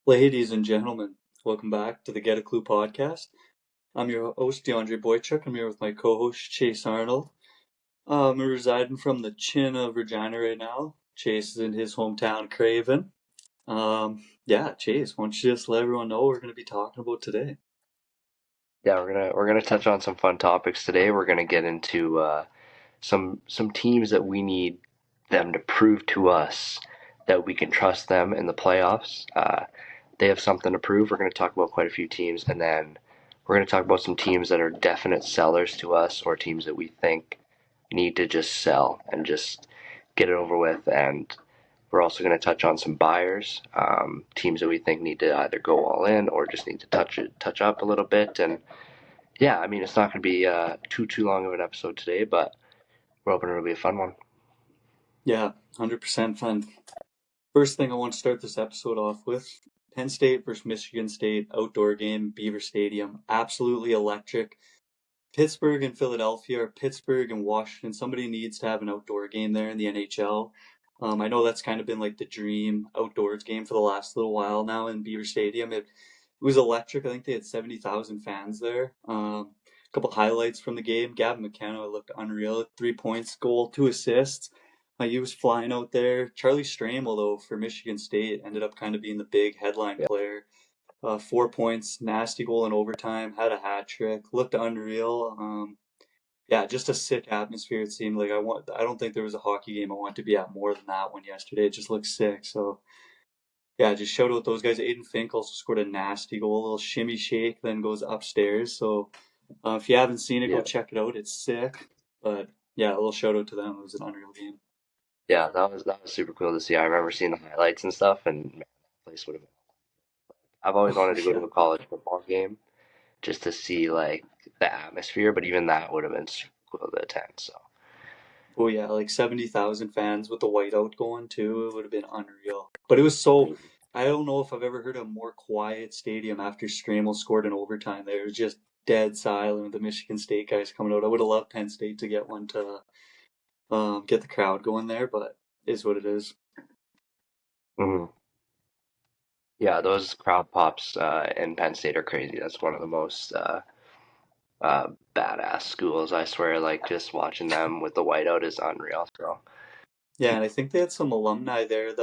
Ladies and gentlemen, welcome back to the Get a Clue podcast. I'm your host, DeAndre Boychuk. I'm here with my co-host, Chase Arnold. We're residing from the chin of Regina right now. Chase is in his hometown, Craven. Chase, why don't you just let everyone know what we're going to be talking about today? Yeah, we're gonna touch on some fun topics today. We're gonna get into some teams that we need them to prove to us that we can trust them in the playoffs. They have something to prove. We're gonna talk about quite a few teams, and then we're gonna talk about some teams that are definite sellers to us, or teams that we think need to just sell and just get it over with. And we're also going to touch on some buyers, teams that we think need to either go all in or just need to touch up a little bit. And yeah, I mean, it's not going to be too long of an episode today, but we're hoping it'll be a fun one. Yeah, 100% fun. First thing I want to start this episode off with, Penn State versus Michigan State outdoor game, Beaver Stadium. Absolutely electric. Pittsburgh and Philadelphia, or Pittsburgh and Washington. Somebody needs to have an outdoor game there in the NHL. I know that's kind of been like the dream outdoors game for the last little while now in Beaver Stadium. It was electric. I think they had 70,000 fans there. A couple highlights from the game. Gavin McKenna looked unreal. 3 points, goal, 2 assists. He was flying out there. Charlie Stramel, though, for Michigan State, ended up kind of being the big headline Yeah, player. 4 points, nasty goal in overtime, had a hat trick, looked unreal. Yeah, just a sick atmosphere. It seemed like I don't think there was a hockey game I want to be at more than that one yesterday. It just looked sick. So yeah, just shout out those guys. Aiden Fink also scored a nasty goal, a little shimmy shake, then goes upstairs. So if you haven't seen it, go yeah, check it out. It's sick. But yeah, a little shout out to them. It was an unreal game. yeah. That was super cool to see. I remember seeing the highlights and stuff, and man, that place would have. I've always Oh wanted to go to yeah. a college football game just to see like the atmosphere, but even that would have been super cool to attend. So Oh yeah, like 70,000 fans with the whiteout going too. It would have been unreal. But it was so, I don't know if I've ever heard a more quiet stadium after Stramel scored in overtime there. It was just dead silent with the Michigan State guys coming out. I would have loved Penn State to get one to get the crowd going there, but it is what it is. mhm. Yeah, those crowd pops in Penn State are crazy. That's one of the most badass schools. I swear, like just watching them with the whiteout is unreal. So. Yeah, and I think they had some alumni there.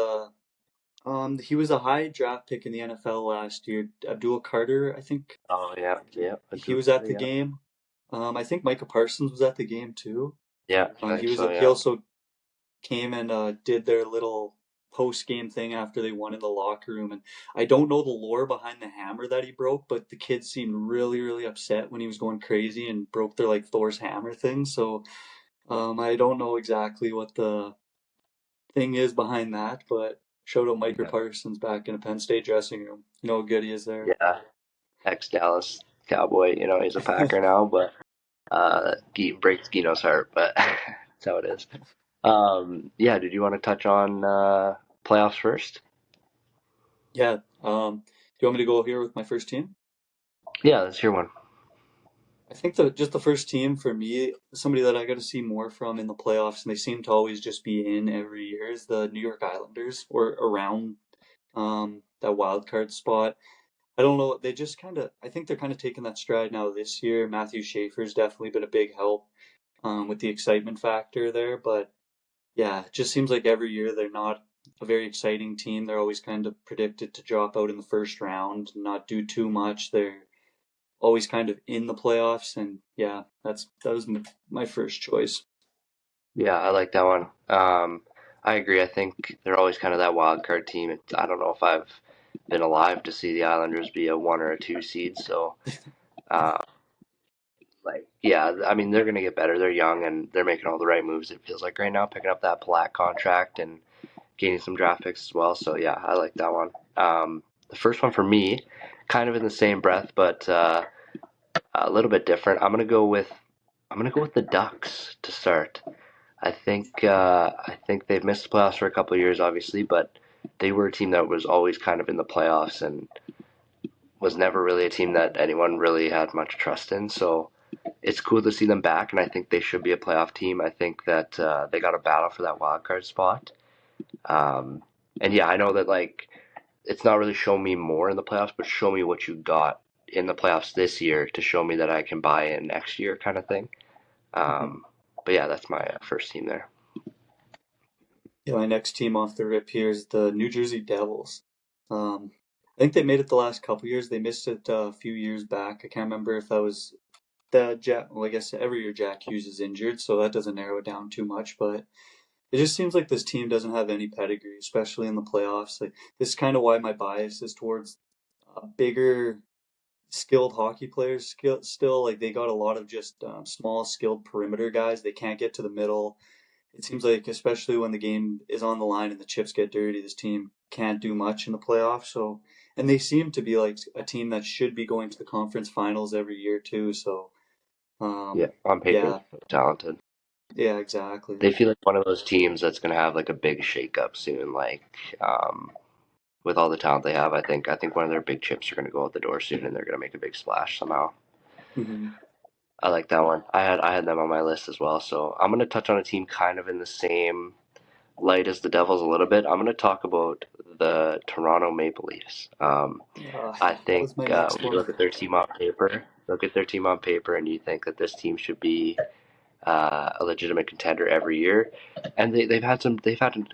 He was a high draft pick in the NFL last year. Abdul Carter, I think Oh yeah, yeah, I he do. was at the Yeah, game. I think Micah Parsons was at the game too. yeah, I He think was so. he Yeah, also came and did their little post game thing after they won in the locker room. And I don't know the lore behind the hammer that he broke, but the kids seemed really, really upset when he was going crazy and broke their like Thor's hammer thing. So I don't know exactly what the thing is behind that, but showed out Micah yeah, Parsons back in a Penn State dressing room. You know how good he is there. yeah. Ex Dallas Cowboy. You know he's a Packer now, but breaks Gino's heart. But that's how it is. Yeah. Did you want to touch on playoffs first? Yeah. Do you want me to go here with my first team? Yeah, let's hear one. I think just the first team for me, somebody that I got to see more from in the playoffs, and they seem to always just be in every year, is the New York Islanders or around that wild card spot. I don't know. They just kind of, I think they're kind of taking that stride now this year. Matthew Schaefer's definitely been a big help with the excitement factor there. But yeah, it just seems like every year they're not a very exciting team. They're always kind of predicted to drop out in the first round, not do too much. They're always kind of in the playoffs, and yeah, that was my first choice. Yeah, I like that one. I agree. I think they're always kind of that wild card team. I don't know if I've been alive to see the Islanders be a one or a two seed. So, uh, like, yeah, I mean, they're gonna get better. They're young and they're making all the right moves. It feels like right now, picking up that Palat contract and gaining some draft picks as well. So yeah, I like that one. The first one for me, kind of in the same breath, but a little bit different. I'm gonna go with the Ducks to start. I think they've missed the playoffs for a couple of years, obviously, but they were a team that was always kind of in the playoffs and was never really a team that anyone really had much trust in. So it's cool to see them back, and I think they should be a playoff team. I think that they got a battle for that wild card spot. Um, and yeah, I know that like it's not really show me more in the playoffs, but show me what you got in the playoffs this year to show me that I can buy in next year, kind of thing. Mhm. But yeah, that's my first team there. Yeah, my next team off the rip here is the New Jersey Devils. I think they made it the last couple years. They missed it a few years back. I can't remember if that was the Jack. Well, I guess every year Jack Hughes is injured, so that doesn't narrow it down too much. But it just seems like this team doesn't have any pedigree, especially in the playoffs. Like this is kind of why my bias is towards bigger, skilled hockey players. Still, like they got a lot of just small, skilled perimeter guys. They can't get to the middle. It seems like, especially when the game is on the line and the chips get dirty, this team can't do much in the playoffs. So, and they seem to be like a team that should be going to the conference finals every year too. So, Yeah, um, on paper, yeah, talented. yeah, exactly. They feel like one of those teams that's going to have like a big shakeup soon. Like with all the talent they have, I think one of their big chips are going to go out the door soon, and they're going to make a big splash somehow. Hmm. I like that one. I had them on my list as well. So I'm going to touch on a team kind of in the same light as the Devils a little bit. I'm going to talk about the Toronto Maple Leafs. I That think was my next when you one. look at their team on paper, and you think that this team should be a legitimate contender every year. And they've had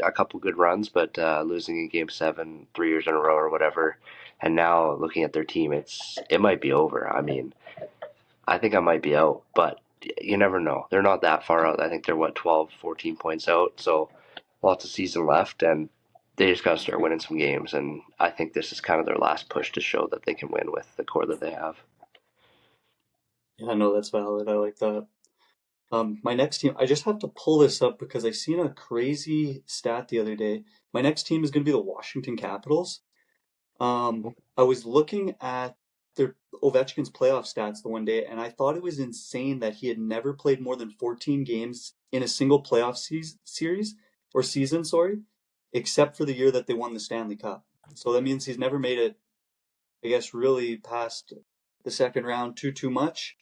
a couple good runs, but losing in Game 7 3 years in a row or whatever. And now looking at their team, it might be over. I mean, I think I might be out, but you never know. They're not that far out. I think they're 12, 14 points out. So lots of season left, and they just got to start winning some games. And I think this is kind of their last push to show that they can win with the core that they have. Yeah, no, that's valid. I like that. My next team, I just have to pull this up because I seen a crazy stat the other day. My next team is going to be the Washington Capitals. I was looking at their Ovechkin's playoff stats the one day, and I thought it was insane that he had never played more than 14 games in a single playoff series or season, sorry, except for the year that they won the Stanley Cup. So that means he's never made it, I guess, really past the second round too much.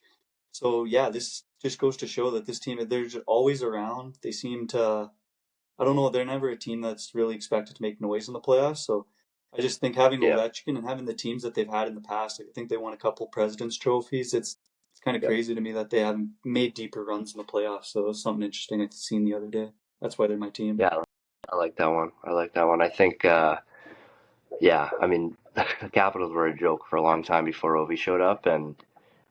So yeah, this just goes to show that this team, they're just always around. They seem to, I don't know, they're never a team that's really expected to make noise in the playoffs. So I just think having Yeah, Ovechkin and having the teams that they've had in the past, I think they won a couple Presidents trophies. It's kind of yeah, crazy to me that they haven't made deeper runs in the playoffs. So it was something interesting I seen the other day. That's why they're my team. yeah. I like that one. I like that one. I think, yeah. I mean, the Capitals were a joke for a long time before Ovi showed up, and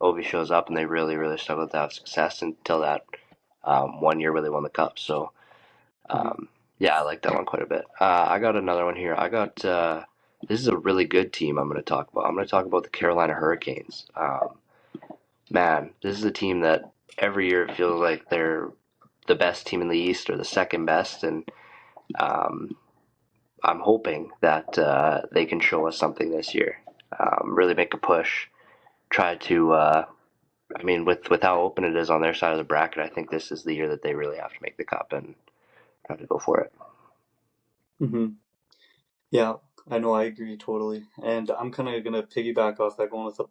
Ovi shows up, and they really, really struggled to have success until that one year where they won the cup. So Hmm. yeah, I like that one quite a bit. I got another one here. I got this is a really good team. I'm going to talk about. I'm going to talk about the Carolina Hurricanes. Man, this is a team that every year it feels like they're the best team in the East or the second best, and um, I'm hoping that they can show us something this year. Really make a push. Try to. I mean, with how open it is on their side of the bracket, I think this is the year that they really have to make the cup and try to go for it. Hmm. Yeah, I know, I agree totally. And I'm kind of gonna piggyback off that, going with a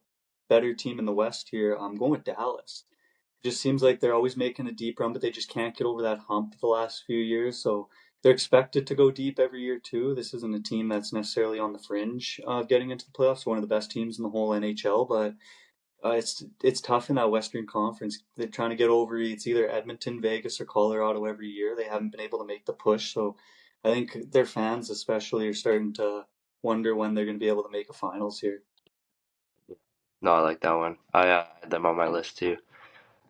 better team in the West here. I'm going with Dallas. It just seems like they're always making a deep run, but they just can't get over that hump the last few years. So they're expected to go deep every year too. This isn't a team that's necessarily on the fringe of getting into the playoffs. One of the best teams in the whole NHL, but it's tough in that Western Conference. They're trying to get over. It's either Edmonton, Vegas, or Colorado every year. They haven't been able to make the push. So I think their fans, especially, are starting to wonder when they're going to be able to make a finals here. No, I like that one. I had them on my list too.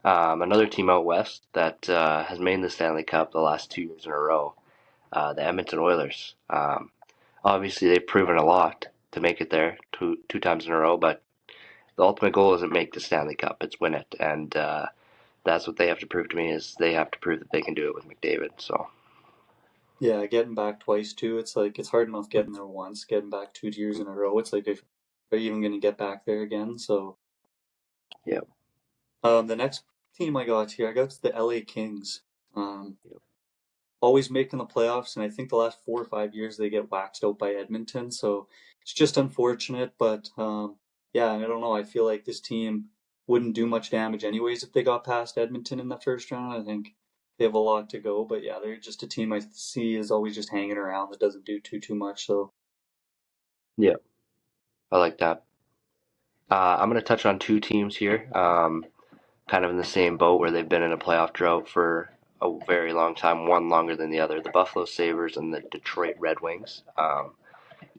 Another team out west that has made the Stanley Cup the last 2 years in a row, the Edmonton Oilers. Obviously, they've proven a lot to make it there two times in a row, but the ultimate goal isn't make the Stanley Cup; it's win it, and that's what they have to prove to me. Is they have to prove that they can do it with McDavid. So Yeah, getting back twice too. It's like it's hard enough getting there once. Getting back 2 years in a row, it's like, if, are you even going to get back there again? So, yeah, the next team I got here, I got the LA Kings. Um, yeah, Always making the playoffs, and I think the last 4 or 5 years they get waxed out by Edmonton. So it's just unfortunate, but yeah, I don't know. I feel like this team wouldn't do much damage anyways if they got past Edmonton in the first round. I think they have a lot to go, but yeah, they're just a team I see is always just hanging around that doesn't do too much. So Yeah, I like that. I'm going to touch on two teams here, kind of in the same boat where they've been in a playoff drought for a very long time, one longer than the other, the Buffalo Sabres and the Detroit Red Wings.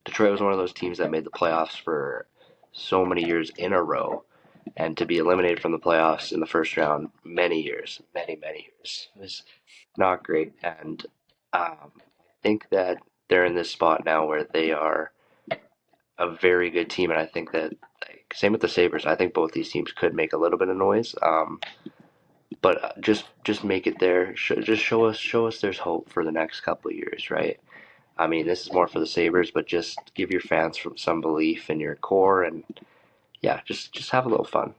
Detroit was one of those teams that made the playoffs for so many years in a row, and to be eliminated from the playoffs in the first round many years, many years, was not great. And I think that they're in this spot now where they are a very good team, and I think that same with the Sabres. I think both these teams could make a little bit of noise, but just make it there. Just show us there's hope for the next couple of years, right? I mean, this is more for the Sabres, but just give your fans some belief in your core, and yeah, just have a little fun.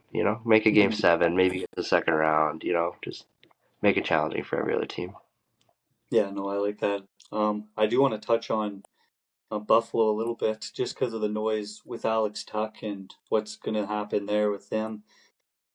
Make a game Mhm. seven, maybe get to the second round. Just make it challenging for every other team. Yeah, no, I like that. I do want to touch on Buffalo a little bit just because of the noise with Alex Tuck and what's going to happen there with them.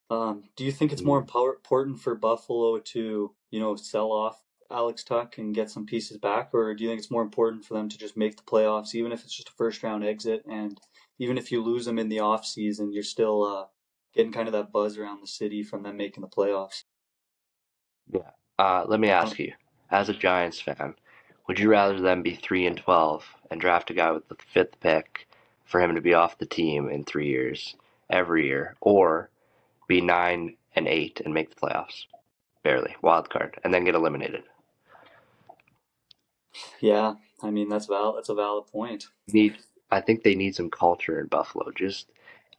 Do you think it's more Mm. important for Buffalo to, sell off Alex Tuck and get some pieces back, or do you think it's more important for them to just make the playoffs, even if it's just a first round exit, and even if you lose them in the off season, you're still getting kind of that buzz around the city from them making the playoffs? Yeah. Let me Uh, ask you, as a Giants fan, would you rather them be 3-12 and draft a guy with the fifth pick for him to be off the team in 3 years every year, or be 9-8 and make the playoffs barely, wild card, and then get eliminated? yeah, I mean that's a valid point. Need I think they need some culture in Buffalo.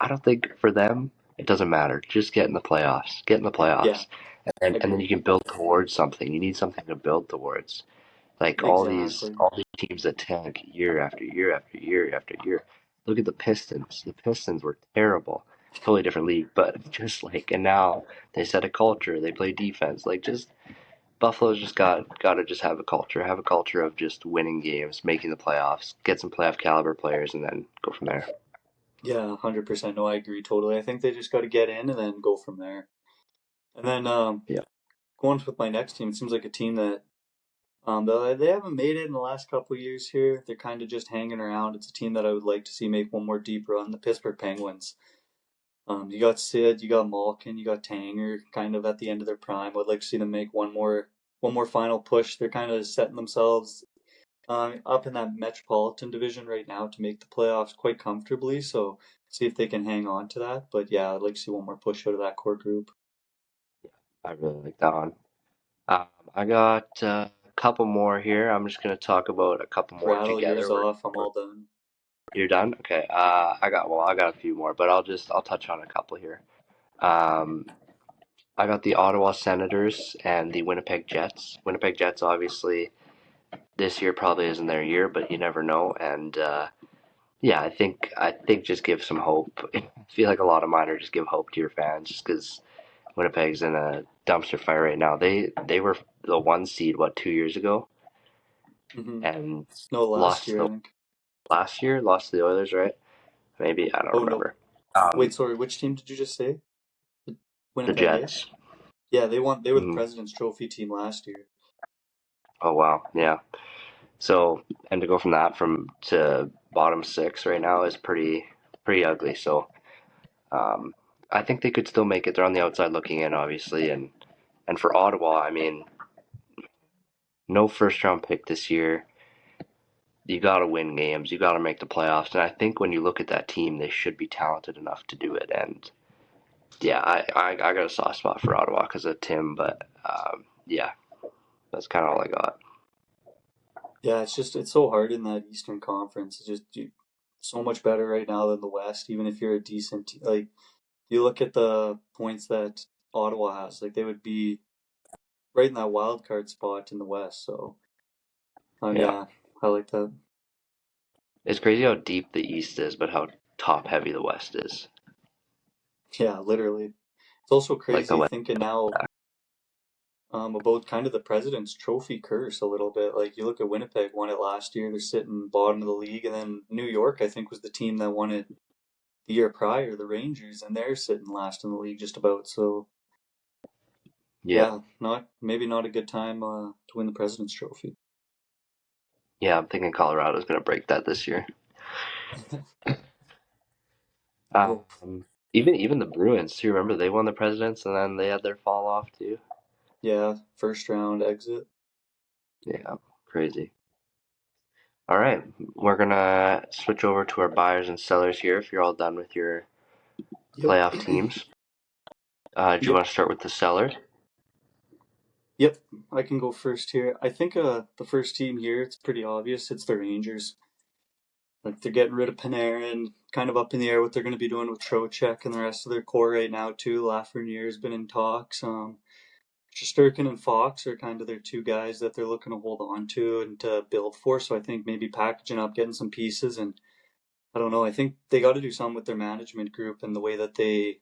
I don't think for them it doesn't matter. Just get in the playoffs. Get in the Yeah, playoffs. And then agree. you can build towards something. You need something to build towards. Like Exactly. all these teams that tank year after year after year after year. Look at the Pistons. The Pistons were terrible. Totally different league, but just like and now they set a culture. They play defense. Like just Buffalo's just got to just have a culture of just winning games, making the playoffs, get some playoff caliber players, and then go from there. Yeah, 100%. No, I agree totally. I think they just got to get in and then go from there. And then Yeah, going with my next team, it seems like a team that they haven't made it in the last couple of years here. They're kind of just hanging around. It's a team that I would like to see make one more deep run. The Pittsburgh Penguins. You got Sid, you got Malkin, you got Tanger, kind of at the end of their prime. I'd like to see them make one more final push. They're kind of setting themselves up in that Metropolitan Division right now to make the playoffs quite comfortably. So see if they can hang on to that. But yeah, I'd like to see one more push out of that core group. I really like that one. I got a couple more here. I'm just gonna talk about a couple more Rattle yours together. off. I'm all done. You're done? Okay. I got a few more, but I'll touch on a couple here. Um, I got the Ottawa Senators and the Winnipeg Jets. Winnipeg Jets, obviously, this year probably isn't their year, but you never know. And yeah, I think just give some hope. I feel like a lot of mine are just give hope to your fans, just because Winnipeg's in a dumpster fire right now. They were the one seed 2 years ago, Hmm. and No, last lost to year I the think. last year, lost to the Oilers, right? Maybe I don't Oh no, remember. wait, Um, sorry. Which team did you just say? the Winnipeg, eh? Jets. Yeah, they won. They were the Mhm. President's Trophy team last year. Oh wow, yeah. So and to go from that from to bottom six right now is pretty ugly. So um, I think they could still make it. They're on the outside looking in, obviously, and for Ottawa, I mean, no first round pick this year. You got to win games. You got to make the playoffs. And I think when you look at that team, they should be talented enough to do it. And yeah, I got a soft spot for Ottawa because of Tim. But yeah, that's kind of all I got. Yeah, it's so hard in that Eastern Conference. It's just so much better right now than the West. Even if you're a decent like you look at the points that Ottawa has, like they would be right in that wild card spot in the West. So Yeah, yeah, I like that. it's crazy how deep the East is, but how top heavy the West is. Yeah, literally. It's also Like the crazy West. thinking now about kind of the President's Trophy curse a little bit. Like you look at Winnipeg won it last year, they're sitting bottom of the league, and then New York I think was the team that won it the year prior, the Rangers, and they're sitting last in the league just about. So Yeah, yeah, not maybe not a good time to win the President's Trophy. yeah. I'm thinking Colorado's gonna break that this year. Oh, Even the Bruins too. Remember they won the Presidents and then they had their fall off too. yeah, first round exit. Yeah, crazy. All right, we're gonna switch over to our buyers and sellers here. If you're all done with your Yep. playoff teams, do you Yep. want to start with the sellers? Yep. I can go first here. I think the first team here, it's pretty obvious. It's the Rangers. Like they're getting rid of Panarin, kind of up in the air what they're going to be doing with Trocheck and the rest of their core right now too. Lafreniere's been in talks. Shesterkin and Fox are kind of their two guys that they're looking to hold on to and to build for. So I think maybe packaging up, getting some pieces, and I don't know. I think they got to do something with their management group and the way that they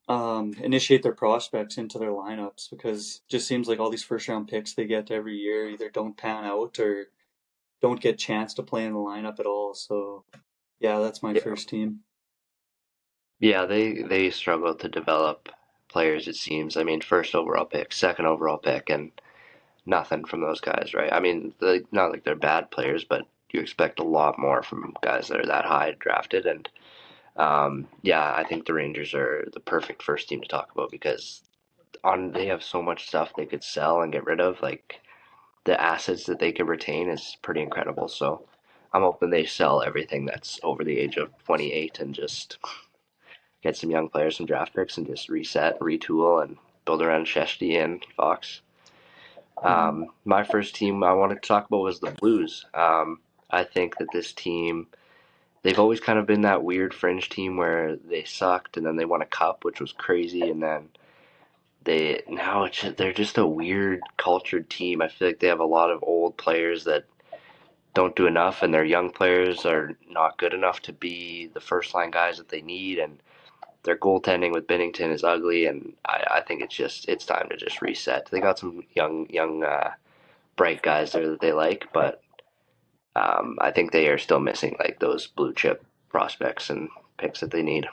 initiate their prospects into their lineups because it just seems like all these first round picks they get every year either don't pan out or don't get chance to play in the lineup at all. So yeah, that's my Yeah, first team. yeah, they struggle to develop players. It seems. I mean, first overall pick, second overall pick, and nothing from those guys, right? I mean, not like they're bad players, but you expect a lot more from guys that are that high drafted. And yeah, I think the Rangers are the perfect first team to talk about because on they have so much stuff they could sell and get rid of. Like the assets that they could retain is pretty incredible. So I'm hoping they sell everything that's over the age of 28 and just get some young players, some draft picks, and just reset, retool, and build around Shesty and Fox. Mm-hmm. My first team I wanted to talk about was the Blues. I think that this team, they've always kind of been that weird fringe team where they sucked and then they won a cup, which was crazy, and then they're just a weird cultured team. I feel like they have a lot of old players that don't do enough, and their young players are not good enough to be the first line guys that they need, and their goaltending with Binnington is ugly, and I think it's time to just reset. They got some young bright guys there that they like, but I think they are still missing like those blue chip prospects and picks that they need.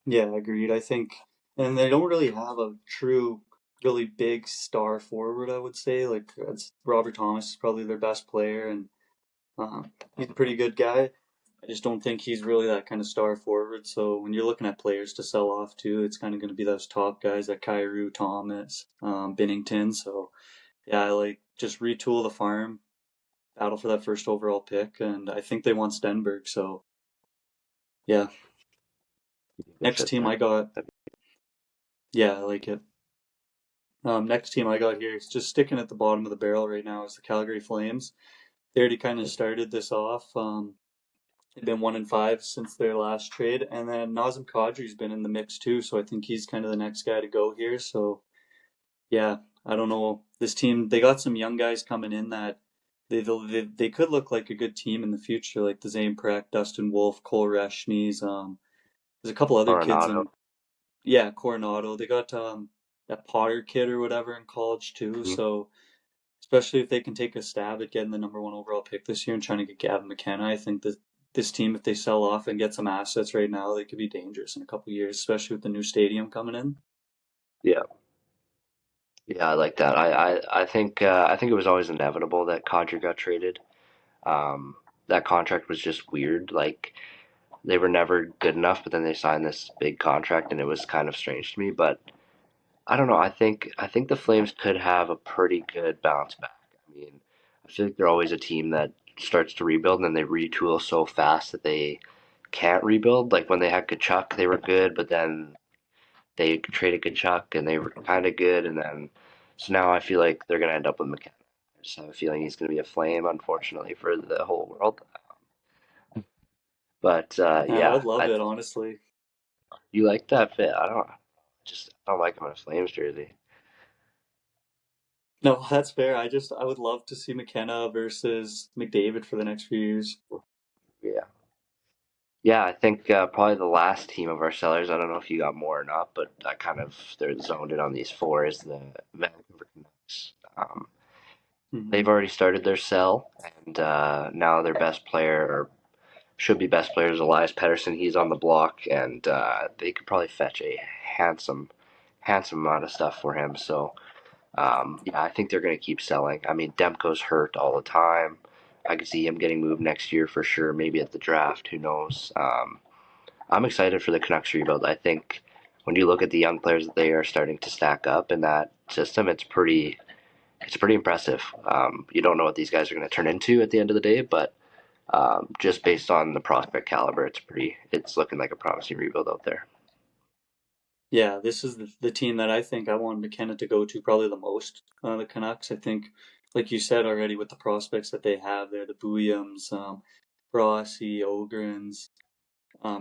Yeah, agreed. I think, and they don't really have a true, really big star forward. I would say like it's Robert Thomas is probably their best player, and he's a pretty good guy. I just don't think he's really that kind of star forward. So when you're looking at players to sell off too, it's kind of going to be those top guys like Kyrou, Thomas, Binnington. So yeah, I like just retool the farm, battle for that first overall pick, and I think they want Stenberg. So yeah, Good next fit team there. I got, yeah, I like it. Next team I got here is just sticking at the bottom of the barrel right now is the Calgary Flames. They already kind of started this off. They've been 1-5 since their last trade, and then Nazem Kadri's been in the mix too. So I think he's kind of the next guy to go here. So yeah, I don't know. This team they got some young guys coming in that they could look like a good team in the future, like the Zane Prek, Dustin Wolf, Cole Reshnies. There's a couple other kids Coronado. in yeah Coronado. They got that Potter kid or whatever in college too. Mhm. So especially if they can take a stab at getting the number one overall pick this year and trying to get Gavin McKenna, I think that this team, if they sell off and get some assets right now, they could be dangerous in a couple of years, especially with the new stadium coming in. Yeah, yeah, I like that. I think it was always inevitable that Kadri got traded. That contract was just weird. Like they were never good enough, but then they signed this big contract, and it was kind of strange to me. But I don't know. I think the Flames could have a pretty good bounce back. I mean, I feel like they're always a team that starts to rebuild and then they retool so fast that they can't rebuild. Like when they had Kachuk, they were good, but then they traded Kachuk and they were kind of good, and then so now I feel like they're gonna end up with McKenna. I just have a feeling he's gonna be a flame, unfortunately for the whole world. But I'd yeah, love it, honestly. you like that fit. I don't like him in a Flames jersey. No, that's fair. I would love to see McKenna versus McDavid for the next few years. Yeah. Yeah, I think probably the last team of our sellers. I don't know if you got more or not, but I kind of they're zoned in on these four is the Vancouver Canucks. They've Hmm. already started their sell, and now their best player or should be best player is Elias Pettersson. He's on the block, and they could probably fetch a handsome amount of stuff for him. So yeah, I think they're going to keep selling. I mean, Demko's hurt all the time. I could see him getting moved next year for sure. Maybe at the draft. Who knows? I'm excited for the Canucks rebuild. I think when you look at the young players that they are starting to stack up in that system, it's pretty impressive. You don't know what these guys are going to turn into at the end of the day, but just based on the prospect caliber, it's looking like a promising rebuild out there. Yeah, this is the team that I think I want McKenna to go to probably the most. The Canucks, I think, like you said already, with the prospects that they have there, the Booyams, Rossi, Ogrins,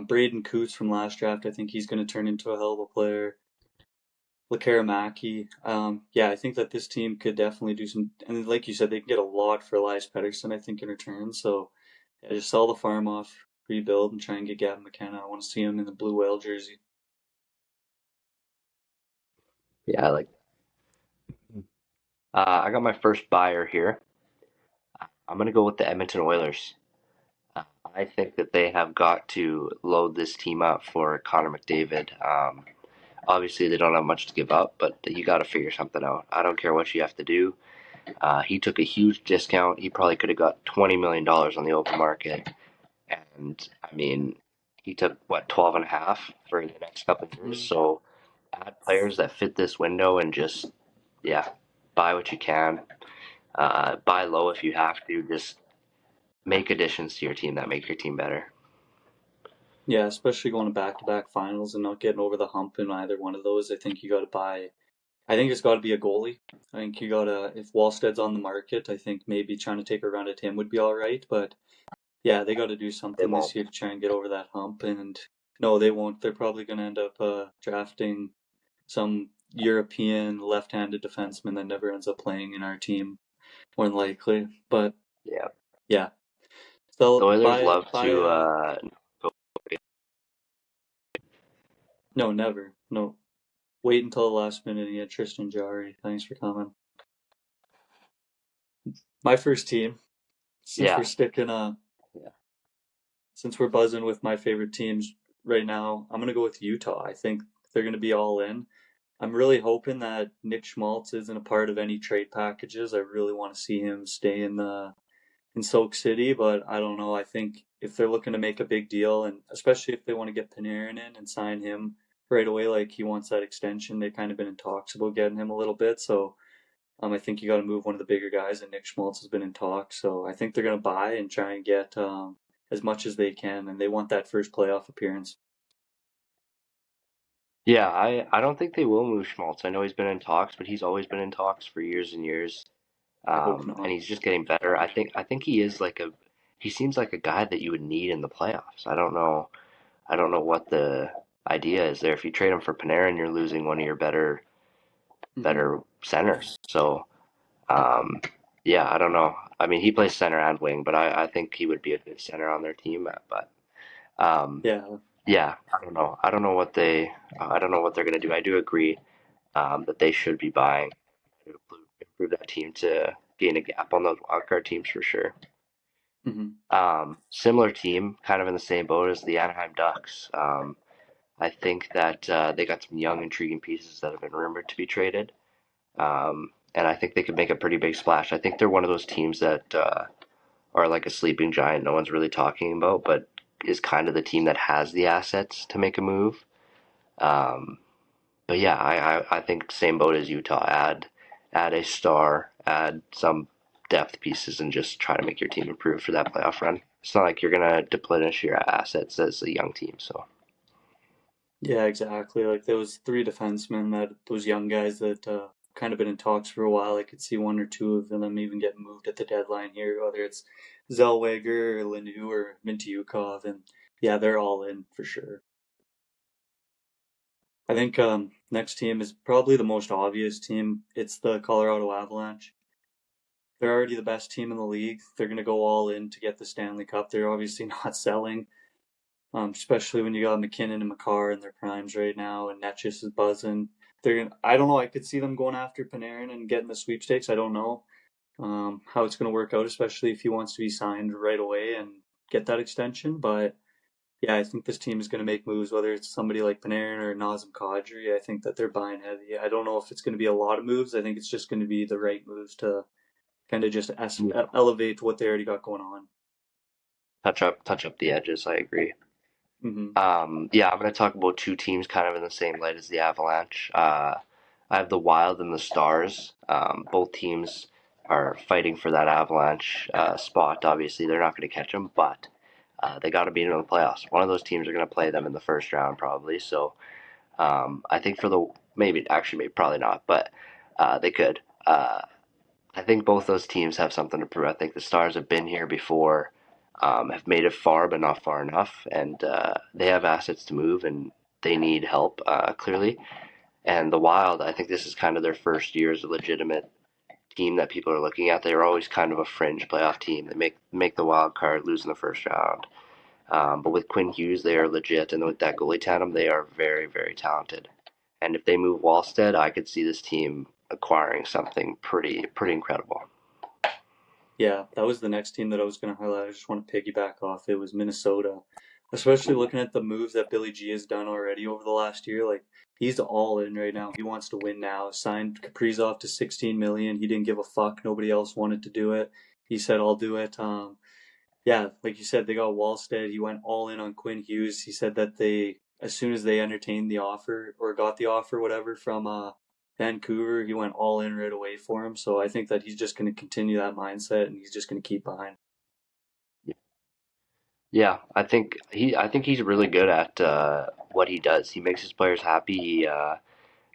Braden Coots from last draft. I think he's going to turn into a hell of a player. Lekaramaki. Yeah, I think that this team could definitely do some, and like you said, they can get a lot for Elias Pettersson, I think, in return. So yeah, just sell the farm off, rebuild, and try and get Gavin McKenna. I want to see him in the blue whale jersey. Yeah, I like. I got my first buyer here. I'm gonna go with the Edmonton Oilers. I think that they have got to load this team up for Connor McDavid. Obviously, they don't have much to give up, but you got to figure something out. I don't care what you have to do. He took a huge discount. He probably could have got $20 million on the open market, and I mean, he took what 12 and a half for the next couple of years. Mhm. So add players that fit this window and just yeah, buy what you can. Buy low if you have to. Just make additions to your team that make your team better. Yeah, especially going to back-to-back finals and not getting over the hump in either one of those. I think you got to buy. I think it's got to be a goalie. I think you got to, if Wallstead's on the market, I think maybe trying to take a run at him would be all right. But yeah, they got to do They something won't. this year to try and get over that hump. And no, they won't. They're probably going to end up drafting some European left-handed defenseman that never ends up playing in our team, more than likely. But Yeah, yeah, the so Oilers love buy to. Go- no, never, no. Wait until the last minute and get Tristan Jarry. Thanks for coming. My first team, since we're yeah, sticking yeah, since we're buzzing with my favorite teams right now, I'm gonna go with Utah. I think they're gonna be all in. I'm really hoping that Nick Schmaltz isn't a part of any trade packages. I really want to see him stay in Sauk City, but I don't know. I think if they're looking to make a big deal, and especially if they want to get Panarin in and sign him right away, like he wants that extension, they've kind of been in talks about getting him a little bit. So I think you got to move one of the bigger guys, and Nick Schmaltz has been in talks. So I think they're going to buy and try and get as much as they can, and they want that first playoff appearance. yeah. I don't think they will move Schmaltz. I know he's been in talks, but he's always been in talks for years and years. I hope And not. he's just getting better. I think he is like a. He seems like a guy that you would need in the playoffs. I don't know. I don't know what the idea is there. If you trade him for Panarin, you're losing one of your Hmm. better centers. So Um, yeah, I don't know. I mean, he plays center and wing, but I think he would be a good center on their team. But um, Yeah. yeah, I don't know. I don't know what they're gonna do. I do agree that they should be buying to improve that team to gain a gap on those wildcard teams for sure. Hmm. Similar team, kind of in the same boat as the Anaheim Ducks. I think that they got some young, intriguing pieces that have been rumored to be traded. And I think they could make a pretty big splash. I think they're one of those teams that are like a sleeping giant no one's really talking about, but is kind of the team that has the assets to make a move. Um, but yeah, I think same boat as Utah. Add a star, add some depth pieces, and just try to make your team improve for that playoff run. It's not like you're gonna deplenish your assets as a young team. So Yeah, exactly. Like those three defensemen, that those young guys that kind of been in talks for a while. I could see one or two of them even getting moved at the deadline here, whether it's Zellweger or Lemieux or Mintyukov, and yeah, they're all in for sure. I think next team is probably the most obvious team. It's the Colorado Avalanche. They're already the best team in the league. They're going to go all in to get the Stanley Cup. They're obviously not selling, especially when you got McKinnon and Makar in their primes right now, and Netchus is buzzing. They're gonna. I don't know. I could see them going after Panarin and getting the sweepstakes. I don't know how it's going to work out, especially if he wants to be signed right away and get that extension. But yeah, I think this team is going to make moves, whether it's somebody like Panarin or Nazem Kadri. I think that they're buying heavy. I don't know if it's going to be a lot of moves. I think it's just going to be the right moves to kind of just Yeah. elevate what they already got going on. Touch up the edges. I agree. Hmm. Yeah, I'm going to talk about two teams kind of in the same light as the Avalanche. I have the Wild and the Stars. Both teams are fighting for that Avalanche spot. Obviously, they're not going to catch them, but they got to beat them in the playoffs. One of those teams are going to play them in the first round, probably. So I think for the maybe probably not, but they could. I think both those teams have something to prove. I think the Stars have been here before, have made it far, but not far enough, and they have assets to move, and they need help clearly. And the Wild, I think this is kind of their first year as a legitimate team that people are looking at. They were always kind of a fringe playoff team. They make the wild card, lose in the first round. But with Quinn Hughes, they are legit, and with that goalie tandem, they are very, very talented. And if they move Wallstead, I could see this team acquiring something pretty incredible. Yeah, that was the next team that I was going to highlight. I just want to piggyback off. It was Minnesota, especially looking at the moves that Billy G has done already over the last year. Like he's all in right now. He wants to win now. Signed Kaprizov to 16 million. He didn't give a fuck. Nobody else wanted to do it. He said, "I'll do it." Yeah, like you said, they got Wallstead. He went all in on Quinn Hughes. He said that as soon as they entertained the offer or got the offer, whatever, from Vancouver, he went all in right away for him. So I think that he's just going to continue that mindset and he's just going to keep behind. Yeah, I think he's really good at what he does. He makes his players happy.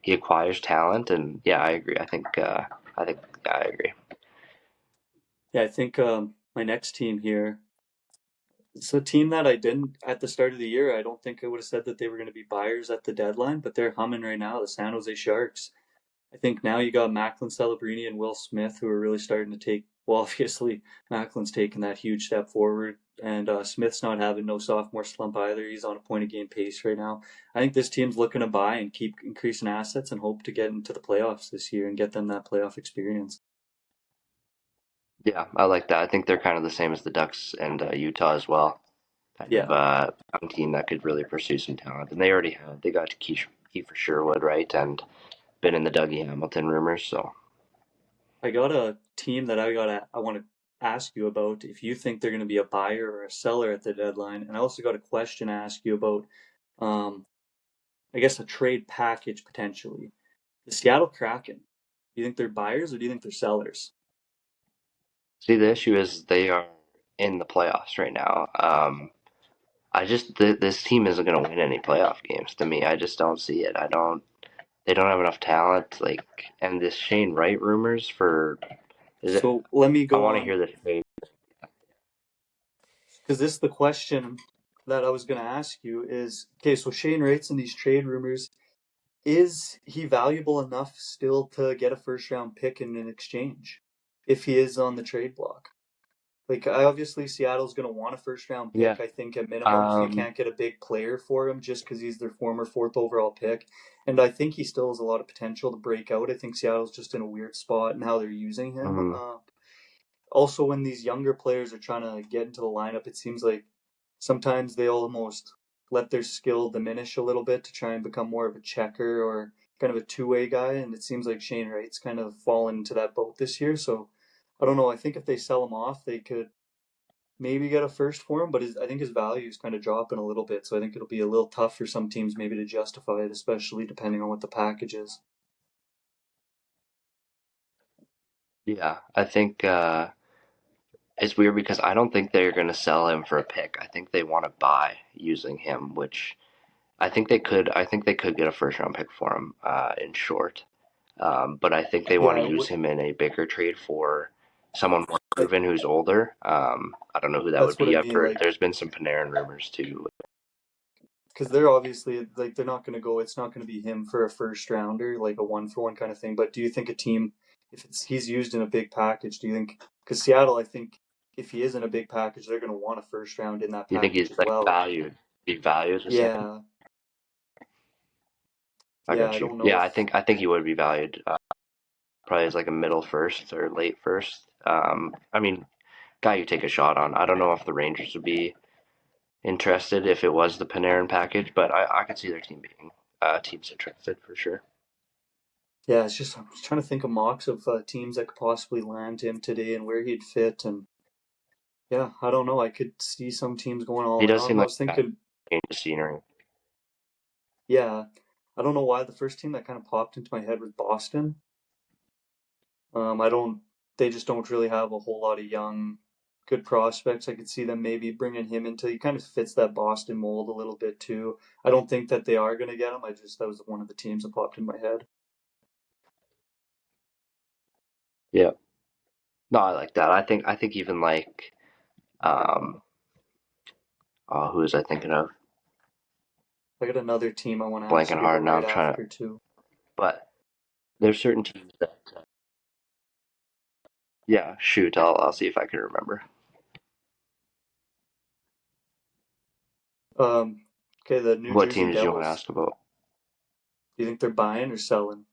He acquires talent, and yeah, I agree. I think I agree. Yeah, I think my next team here, it's a team that I didn't at the start of the year. I don't think I would have said that they were going to be buyers at the deadline, but they're humming right now. The San Jose Sharks. I think now you got Macklin Celebrini and Will Smith who are really starting to take. Well, obviously Macklin's taking that huge step forward, and Smith's not having no sophomore slump either. He's on a point a game pace right now. I think this team's looking to buy and keep increasing assets and hope to get into the playoffs this year and get them that playoff experience. Yeah, I like that. I think they're kind of the same as the Ducks and Utah as well. Kind of Yeah, young team that could really pursue some talent, and they already have. They got Kiefer Sherwood, right, and been in the Dougie Hamilton rumors. So I got a team that I want to ask you about if you think they're going to be a buyer or a seller at the deadline, and I also got a question to ask you about. Um, I guess a trade package potentially. The Seattle Kraken. Do you think they're buyers or do you think they're sellers? see, the issue is they are in the playoffs right now. This team isn't going to win any playoff games to me. I just don't see it. I don't. They don't have enough talent. Like, and this Shane Wright rumors for is it? So let me I go want to on hear the trade. because this is the question that I was going to ask you is okay, so Shane Wright's in these trade rumors. Is he valuable enough still to get a first round pick in an exchange if he is on the trade block? Like, I obviously Seattle's going to want a first round Yeah. pick, I think, at minimum, if you Um. can't get a big player for him just because he's their former fourth overall pick. And I think he still has a lot of potential to break out. I think Seattle's just in a weird spot in how they're using him. mm, Also, when these younger players are trying to get into the lineup, it seems like sometimes they almost let their skill diminish a little bit to try and become more of a checker or kind of a two-way guy. And it seems like Shane Wright's kind of fallen into that boat this year. So I don't know. I think if they sell him off, they could maybe get a first for him, but I think his value is kind of dropping a little bit. So I think it'll be a little tough for some teams maybe to justify it, especially depending on what the package is. yeah. I think it's weird because I don't think they're going to sell him for a pick. I think they want to buy using him, which I think they could. I think they could get a first round pick for him in short. But I think they want to Yeah, use him in a bigger trade for someone more like proven who's older. I don't know who that would that's what I be. I've mean. heard Like there's been some Panarin rumors too. because they're obviously like they're not going to go. It's not going to be him for a first rounder, like a one for one kind of thing. But do you think a team, if it's he's used in a big package, do you think? Because Seattle, I think if he is in a big package, they're going to want a first round in that You think package he's as like well. valued? Be valued the same? Yeah, I yeah. got I you. don't know Yeah, if I think he would be valued. Probably as like a middle first or late first. I mean, guy you take a shot on. I don't know if the Rangers would be interested if it was the Panarin package, but I could see their team being teams interested for sure. Yeah, it's just I'm just trying to think of mocks of teams that could possibly land him today and where he'd fit, and yeah, I don't know. I could see some teams going He all in does on seem him. I like was a thinking, change of scenery. yeah, I don't know why the first team that kind of popped into my head was Boston. I don't, they just don't really have a whole lot of young, good prospects. I could see them maybe bringing him into, he kind of fits that Boston mold a little bit too. I don't think that they are going to get him. That was one of the teams that popped in my head. Yeah. No, I like that. I think even like um who was I thinking of? I got another team I want to ask Blanking you about hard now. right I'm trying to, after too. but there's certain teams that yeah, shoot, I'll see if I can remember. Um, okay, the New What Jersey team did you want to Devils. ask about? Do you think they're buying or selling?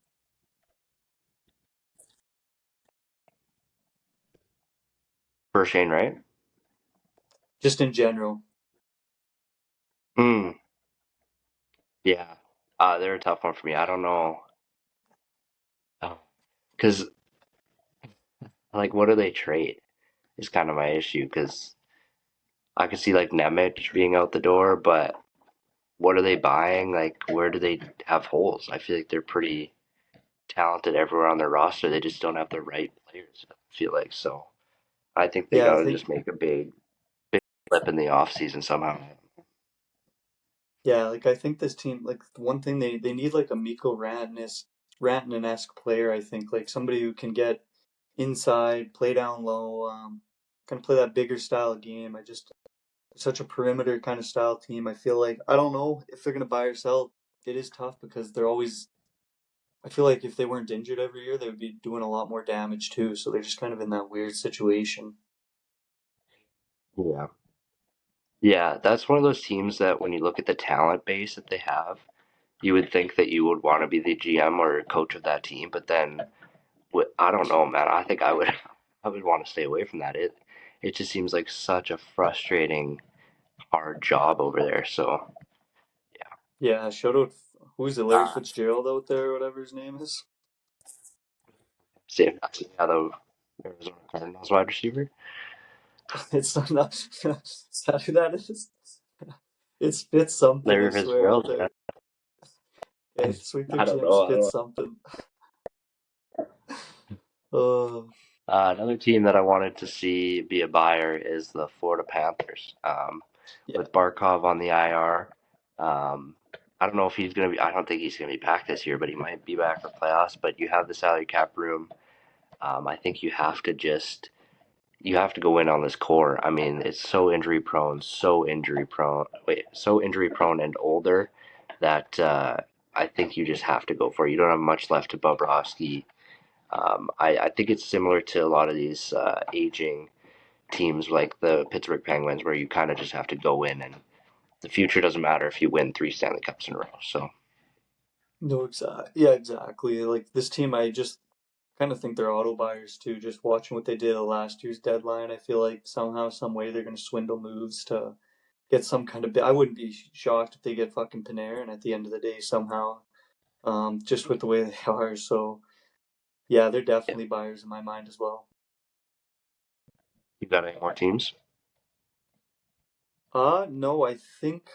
For Shane, right? Just in general. Hmm. Yeah. They're a tough one for me. I don't know. Because like, what do they trade? Is kind of my issue. Because I could see like Nemec being out the door, but what are they buying? Like, where do they have holes? I feel like they're pretty talented everywhere on their roster. They just don't have the right players. I feel like so. I think they Yeah, I got to just think make a big flip in the off season somehow. yeah, like I think this team, like the one thing they need like a Mikko Rantanen-esque player. I think like somebody who can get inside, play down low, kind of play that bigger style game. I just such a perimeter kind of style team. I feel like I don't know if they're gonna buy or sell. It is tough because they're always. I feel like if they weren't injured every year, they would be doing a lot more damage too. So they're just kind of in that weird situation. Yeah. Yeah, that's one of those teams that when you look at the talent base that they have, you would think that you would want to be the GM or coach of that team, but then I don't know, man. I think I would I would want to stay away from that. It just seems like such a frustrating, hard job over there. So Yeah, shout out who's it, Larry yeah, Fitzgerald out there, or whatever his name is. same. Yeah, the Arizona Cardinals wide receiver, It's not is that who that is? It's Fitz something, I Larry swear out Fitzgerald. Yeah. there. Yeah, I swear their I don't GM's know. I don't Fitz know. something. Oh, Another team that I wanted to see be a buyer is the Florida Panthers. yeah. With Barkov on the IR, I don't know if he's going to be. I don't think he's going to be back this year, but he might be back for playoffs. But you have the salary cap room. I think you have to go in on this core. I mean, it's so injury prone, so injury prone and older that I think you just have to go for it. You don't have much left to Bobrovsky. I think it's similar to a lot of these aging teams like the Pittsburgh Penguins, where you kind of just have to go in, and the future doesn't matter if you win three Stanley Cups in a row. So No, exactly. Yeah, exactly. Like this team, I just kind of think they're auto buyers too. Just watching what they did at last year's deadline, I feel like somehow, some way, they're going to swindle moves to get some kind of. I wouldn't be shocked if they get fucking Panarin at the end of the day somehow. Just with the way they are. So yeah, they're yeah, definitely buyers in my mind as well. you got any more teams? No, I think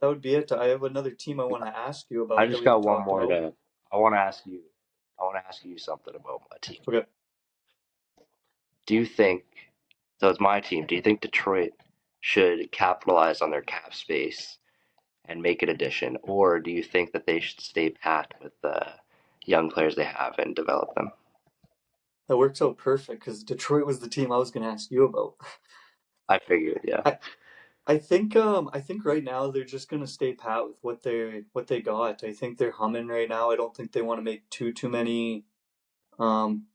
that would be it. I have another team I want to ask you I about that just we haven't got one talked more about. to. I want to ask you. I want to ask you something about my team. Okay. Do you think? So it's my team. Do you think Detroit should capitalize on their cap space and make an addition, or do you think that they should stay pat with the young players they have and develop them? That works out perfect because Detroit was the team I was going to ask you about. I figured, yeah. I I think right now they're just gonna stay pat with what they got. I think they're humming right now. I don't think they want to make too many um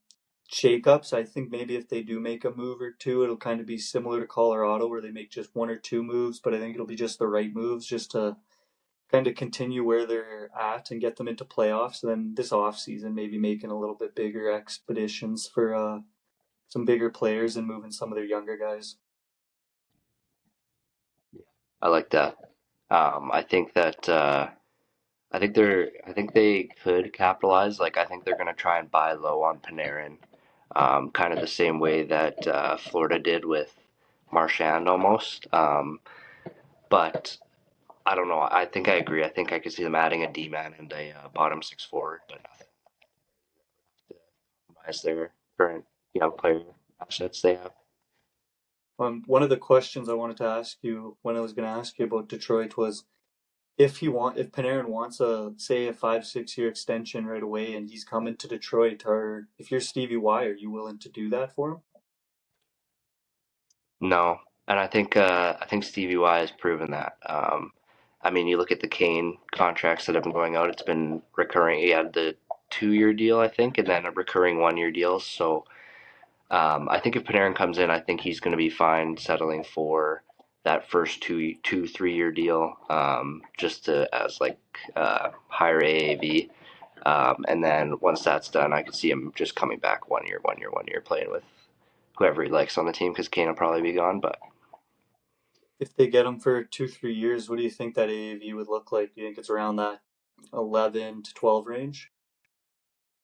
shakeups. I think maybe if they do make a move or two, it'll kind of be similar to Colorado where they make just one or two moves, but I think it'll be just the right moves just to kind of continue where they're at and get them into playoffs. And then this off season, maybe making a little bit bigger expeditions for some bigger players and moving some of their younger guys. I like that. I think that I think they could capitalize. Like I think they're gonna try and buy low on Panarin, kind of the same way that Florida did with Marchand almost. But I don't know. I think I agree. I think I could see them adding a D man and a bottom six forward, but nothing to compromise their current young player assets they have. One of the questions I wanted to ask you when I was going to ask you about Detroit was if Panarin wants a 5-6 year extension right away and he's coming to Detroit, or if you're Stevie Y, are you willing to do that for him? No, and I think Stevie Y has proven that. I mean, you look at the Kane contracts that have been going out; it's been recurring. He had the 2 year deal, I think, and then a recurring 1 year deal. So I think if Panarin comes in, I think he's going to be fine settling for that first 3 year deal, just to as like higher AAV. And then once that's done, I could see him just coming back 1 year, 1 year, 1 year, playing with whoever he likes on the team because Kane will probably be gone. But If they get him for 2-3 years, what do you think that AAV would look like? Do you think it's around that 11 to 12 range?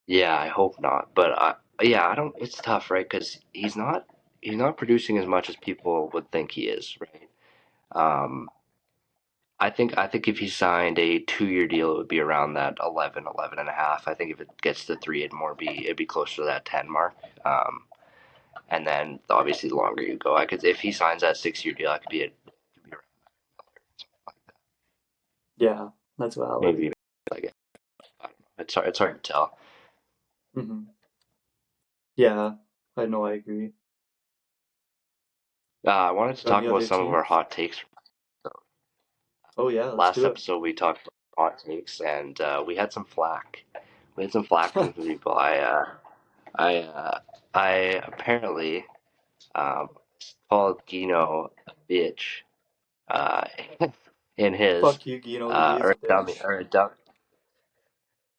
yeah, I hope not. But yeah, I don't. It's tough, right? Because he's not producing as much as people would think he is, right? Um, I think if he signed a 2 year deal, it would be around that 11, 11 and a half. I think if it gets to three, it'd be closer to that 10 mark. And then obviously the longer you go, I could if he signs that 6 year deal, I could be around like that. Yeah, that's valid. Maybe like I don't know. It's hard to tell. Hmm. Yeah, I know, I agree. I wanted to Got talk any about other some of our teams? hot takes. Oh yeah, let's Last do it. episode we talked about hot takes, and we had some flack. We had some flack from some people. I, I apparently um, called Gino a bitch uh, in his Fuck you, Gino. He is or a a dummy bitch.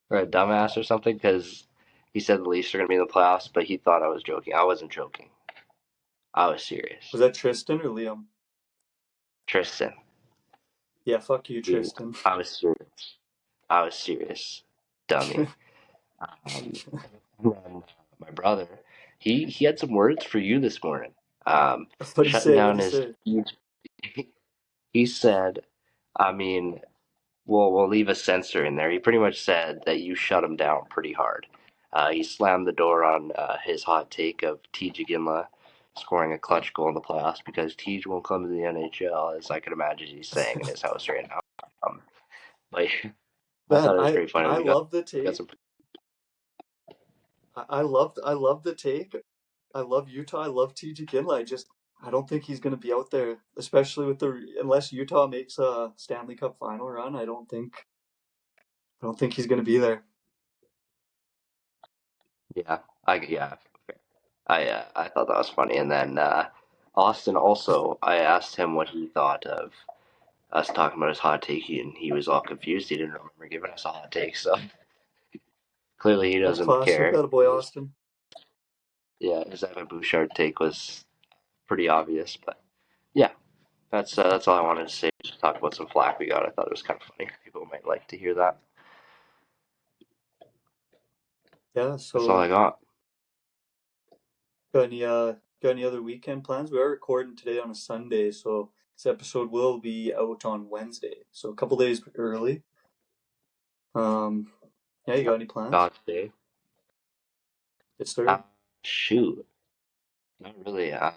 or a dumbass or something because he said the Leafs are going to be in the playoffs, but he thought I was joking. I wasn't joking. I was serious. Was that Tristan or Liam? Tristan, Yeah, fuck you, dude, Tristan. I was serious. I was serious, dummy. Um, and my brother, he had some words for you this morning. What'd he Shutting say? What'd down he his say? huge. He said, I mean, we'll leave a censor in there. He pretty much said that you shut him down pretty hard. He slammed the door on his hot take of TJ Ginla scoring a clutch goal in the playoffs because TJ won't come to the NHL, as I could imagine he's saying in his house right now. But I Man, thought it was I pretty funny. I love the We got take. some. I love the take. I love Utah. I love TJ Kinley. I don't think he's gonna be out there, especially with unless Utah makes a Stanley Cup final run. I don't think he's gonna be there. Yeah, yeah. I thought that was funny. And then Austin also, I asked him what he thought of us talking about his hot take, and he was all confused. He didn't remember giving us a hot take, so clearly he That's doesn't classic. care. That boy Austin. Yeah, his Evan Bouchard take was pretty obvious, but yeah, that's all I wanted to say. Just talk about some flack we got. I thought it was kind of funny. People might like to hear that. Yeah. That's all So I got. got any uh got any other weekend plans? We are recording today on a Sunday, so this episode will be out on Wednesday, so a couple days early. Um, yeah. You got any plans? Dodge Day. Get Uh, started. shoot, not really. I'm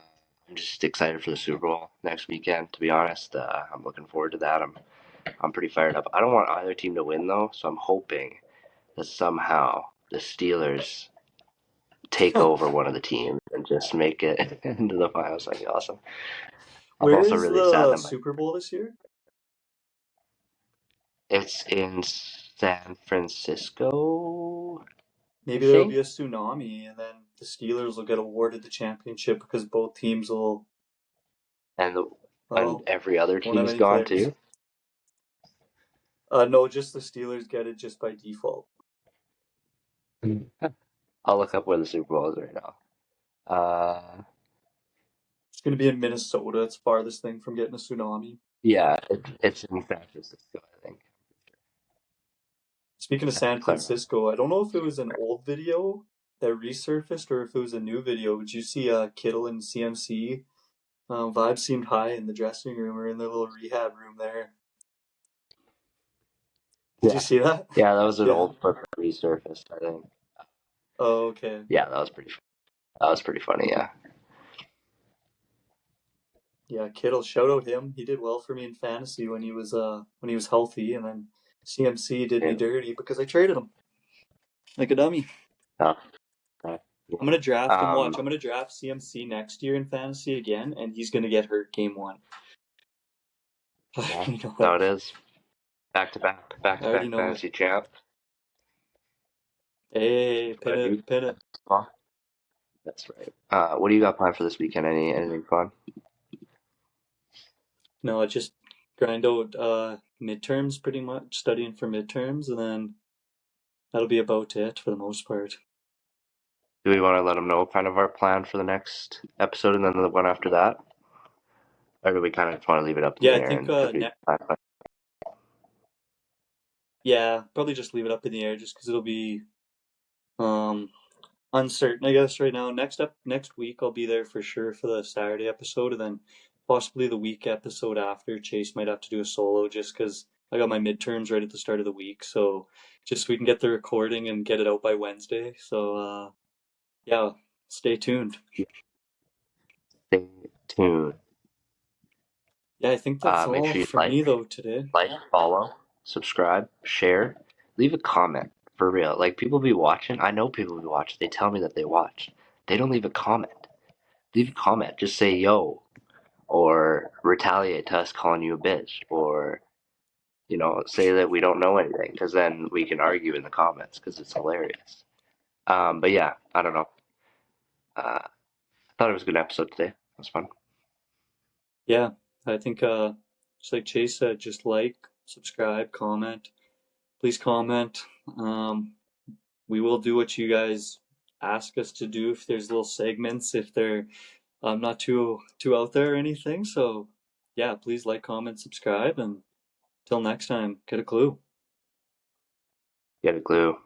just excited for the Super Bowl next weekend. To be honest, I'm looking forward to that. I'm pretty fired up. I don't want either team to win though, so I'm hoping that somehow the Steelers take over one of the teams and just make it into the finals. That'd be awesome. I'm Where also is really sad the that Super Bowl this year? it's in San Francisco, I Maybe there'll be think, a tsunami, and then the Steelers will get awarded the championship because both teams will, and well, every other won't have team's any gone players. too. No, just the Steelers get it just by default. I'll look up where the Super Bowl is right now. It's going to be in Minnesota. It's farthest thing from getting a tsunami. Yeah, it's in San Francisco, I think. Speaking of San Clever. Francisco, I don't know if it was an old video that resurfaced or if it was a new video. Did you see Kittle and CMC? Vibes seemed high in the dressing room or in the little rehab room there. Did you Yeah. see that? Yeah, that was an Yeah. old clip that resurfaced, I think. Oh, okay. Yeah, that was pretty funny, yeah. Yeah, Kittle, shout out him. He did well for me in fantasy when he was healthy, and then CMC did me Yeah. dirty because I traded him like a dummy. Oh, okay. I'm gonna draft him. Um, Watch, I'm gonna draft CMC next year in fantasy again, and he's gonna get hurt game one. I yeah, already know so it. it is. I already Back-to-back know it. fantasy champ. Hey, pin What do you? it, pin it. Oh, that's right. What do you got planned for this weekend? Anything fun? No, I just grind out midterms pretty much, studying for midterms, and then that'll be about it for the most part. Do we want to let them know kind of our plan for the next episode and then the one after that? Or do we kind of just want to leave it up in Yeah, the I air think and if we plan? yeah, probably just leave it up in the air just because it'll be um uncertain, I guess, right now. Next week I'll be there for sure for the Saturday episode, and then possibly the week episode after. Chase might have to do a solo just because I got my midterms right at the start of the week, so just so we can get the recording and get it out by Wednesday. So yeah, stay tuned. Stay tuned. Yeah, I think that's Make all sure you for me though today. follow, subscribe, share, leave a comment for real. Like people be watching. I know people be watching. They tell me that they watch. They don't leave a comment. Leave a comment. Just say yo, or retaliate to us calling you a bitch, or say that we don't know anything, because then we can argue in the comments because it's hilarious. But yeah, I don't know. I thought it was a good episode today. It was fun. Yeah, I think just like Chase said, just like, subscribe, comment. Please comment. We will do what you guys ask us to do if there's little segments, if they're not too out there or anything. So yeah, please like, comment, subscribe, and till next time, get a clue. Get a glue.